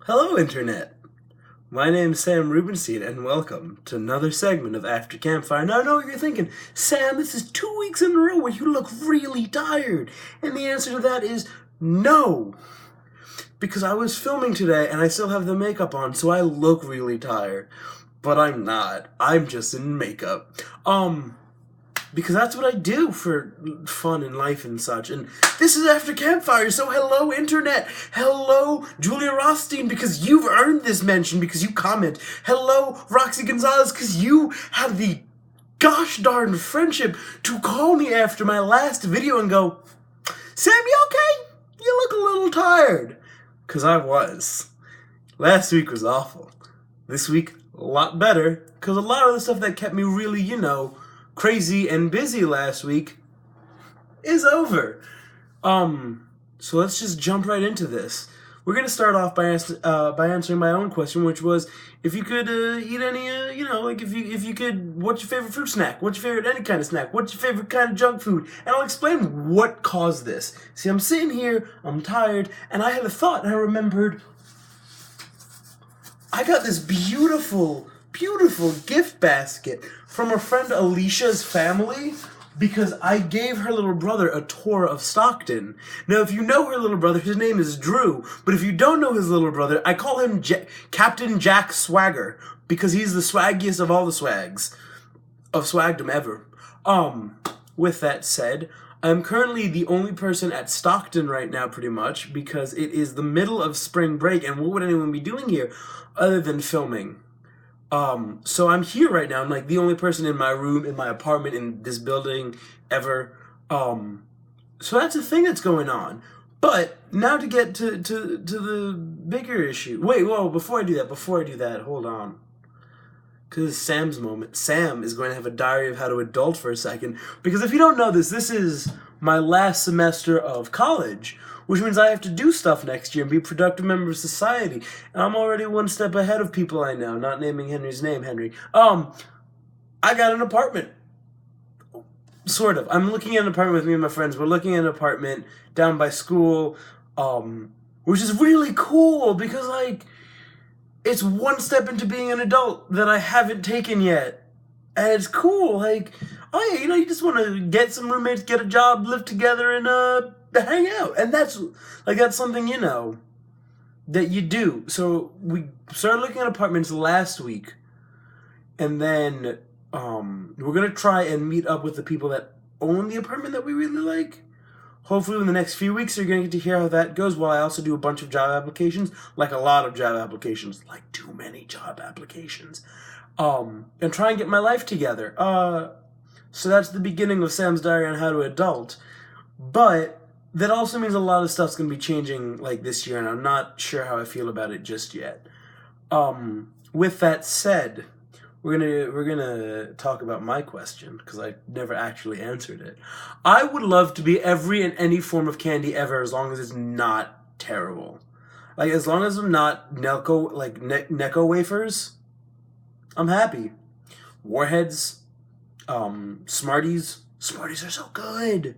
Hello, Internet! My name's Sam Rubenstein, and welcome to another segment of After Campfire. Now, I know what you're thinking. Sam, this is 2 weeks in a row where you look really tired. And the answer to that is no. Because I was filming today, and I still have the makeup on, so I look really tired. But I'm not. I'm just in makeup. Because that's what I do for fun in life and such. And this is After Campfire, so hello, Internet. Hello, Julia Rothstein, because you've earned this mention, because you comment. Hello, Roxy Gonzalez, because you had the gosh darn friendship to call me after my last video and go, Sam, you okay? You look a little tired. Because I was. Last week was awful. This week, a lot better, because a lot of the stuff that kept me really, crazy and busy last week is over. So let's just jump right into this. We're gonna start off by answering my own question, which was if you could eat any, if you could, what's your favorite fruit snack? What's your favorite any kind of snack? What's your favorite kind of junk food? And I'll explain what caused this. See, I'm sitting here, I'm tired, and I had a thought, and I remembered I got this beautiful gift basket from a friend Alicia's family because I gave her little brother a tour of Stockton. Now, if you know her little brother, his name is Drew, but if you don't know his little brother, I call him Captain Jack Swagger because he's the swaggiest of all the swags of swagdom ever. With that said, I'm currently the only person at Stockton right now, pretty much, because it is the middle of spring break, and what would anyone be doing here other than filming? So I'm here right now. I'm like the only person in my room, in my apartment, in this building ever. So that's a thing that's going on. But now to get to the bigger issue. Wait, whoa, before I do that, hold on. Because it's Sam's moment. Sam is going to have a diary of how to adult for a second. Because if you don't know this is my last semester of college, which means I have to do stuff next year and be a productive member of society. And I'm already one step ahead of people I know, not naming Henry's name, Henry. I got an apartment. Sort of. I'm looking at an apartment with me and my friends. We're looking at an apartment down by school, which is really cool because, it's one step into being an adult that I haven't taken yet. And it's cool. You just want to get some roommates, get a job, live together, and, hang out. And that's something, that you do. So we started looking at apartments last week. And then, we're going to try and meet up with the people that own the apartment that we really like. Hopefully in the next few weeks, you're going to get to hear how that goes while I also do a bunch of job applications. Like a lot of job applications. Like too many job applications. And try and get my life together. So that's the beginning of Sam's diary on how to adult. But that also means a lot of stuff's going to be changing this year. And I'm not sure how I feel about it just yet. With that said, we're gonna talk about my question because I never actually answered it. I would love to be every and any form of candy ever, as long as it's not terrible. As long as I'm not Necco wafers, I'm happy. Warheads, Smarties. Smarties are so good.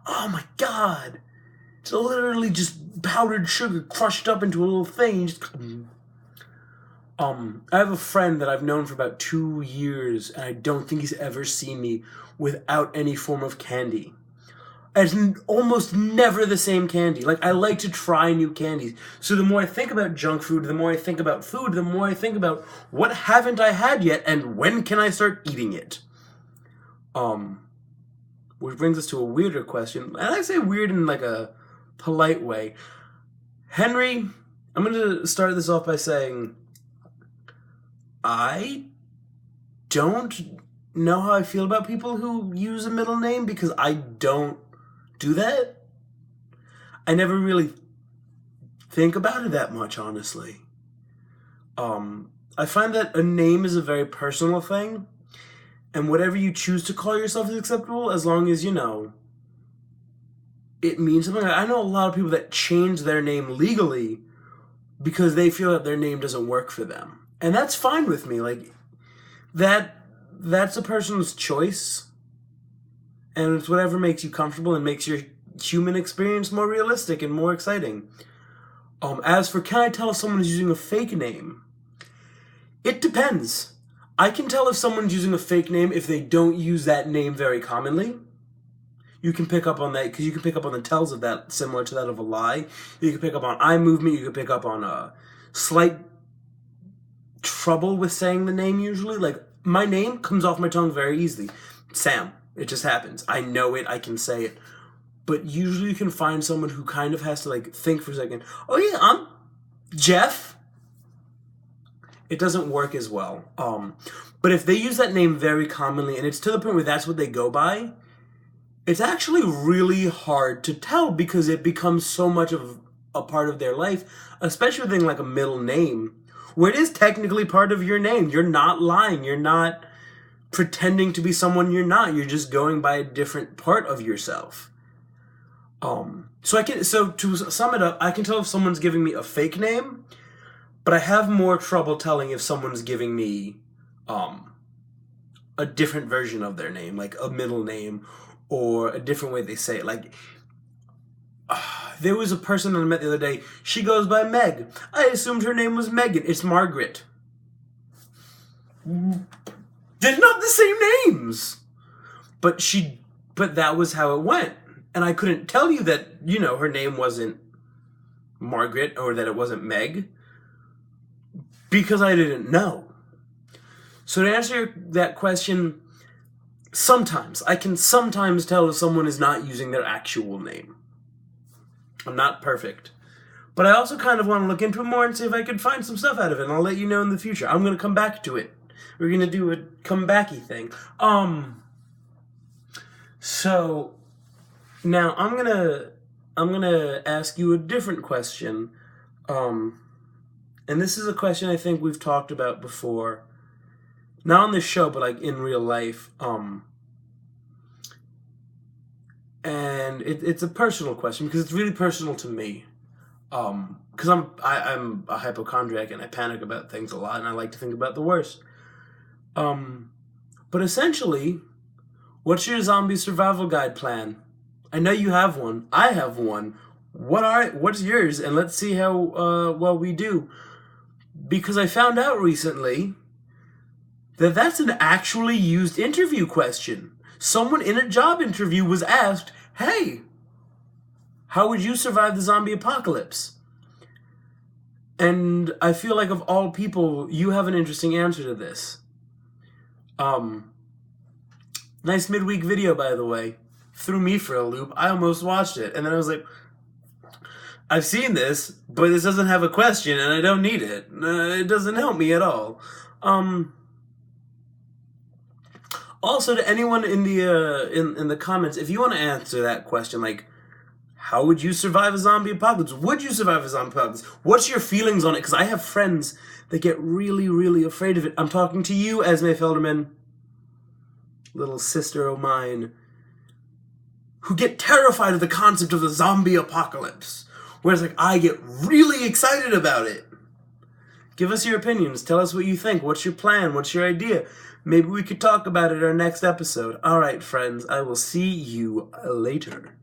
Oh my god, it's literally just powdered sugar crushed up into a little thing. I have a friend that I've known for about 2 years, and I don't think he's ever seen me without any form of candy. It's almost never the same candy. I like to try new candies. So the more I think about junk food, the more I think about food, the more I think about what haven't I had yet, and when can I start eating it? Which brings us to a weirder question. And I say weird in a polite way. Henry, I'm going to start this off by saying I don't know how I feel about people who use a middle name because I don't do that. I never really think about it that much, honestly. I find that a name is a very personal thing, and whatever you choose to call yourself is acceptable as long as, it means something. I know a lot of people that change their name legally because they feel that their name doesn't work for them. And that's fine with me. That's a person's choice. And it's whatever makes you comfortable and makes your human experience more realistic and more exciting. As for can I tell if someone is using a fake name? It depends. I can tell if someone's using a fake name if they don't use that name very commonly. You can pick up on that because you can pick up on the tells of that, similar to that of a lie. You can pick up on eye movement. You can pick up on a slight trouble with saying the name usually. Like, my name comes off my tongue very easily. Sam. It just happens. I know it. I can say it. But usually you can find someone who kind of has to, like, think for a second. Oh, yeah, I'm Jeff. It doesn't work as well. But if they use that name very commonly, and it's to the point where that's what they go by, it's actually really hard to tell because it becomes so much of a part of their life, especially with a thing like a middle name, where it is technically part of your name. You're not lying. You're not pretending to be someone you're not. You're just going by a different part of yourself. So to sum it up, I can tell if someone's giving me a fake name, but I have more trouble telling if someone's giving me a different version of their name, like a middle name or a different way they say it. Like, there was a person that I met the other day. She goes by Meg. I assumed her name was Megan. It's Margaret. They're not the same names. But that was how it went. And I couldn't tell you that, her name wasn't Margaret or that it wasn't Meg because I didn't know. So to answer that question, I can sometimes tell if someone is not using their actual name. I'm not perfect. But I also kind of want to look into it more and see if I could find some stuff out of it, and I'll let you know in the future. I'm going to come back to it. We're going to do a comebacky thing. So now I'm going to ask you a different question. And this is a question I think we've talked about before. Not on this show, but like in real life. And it's a personal question because it's really personal to me. Because I'm a hypochondriac and I panic about things a lot and I like to think about the worst. But essentially, what's your zombie survival guide plan? I know you have one. I have one. What's yours? And let's see how well we do. Because I found out recently that that's an actually used interview question. Someone in a job interview was asked, hey, how would you survive the zombie apocalypse? And I feel like of all people, you have an interesting answer to this. Nice midweek video, by the way. Threw me for a loop. I almost watched it. And then I was like, I've seen this, but this doesn't have a question and I don't need it. It doesn't help me at all. Also, to anyone in the comments, if you want to answer that question, like, how would you survive a zombie apocalypse? Would you survive a zombie apocalypse? What's your feelings on it? Because I have friends that get really, really afraid of it. I'm talking to you, Esme Felderman, little sister of mine, who get terrified of the concept of the zombie apocalypse. Whereas, like, I get really excited about it. Give us your opinions. Tell us what you think. What's your plan? What's your idea? Maybe we could talk about it in our next episode. All right, friends. I will see you later.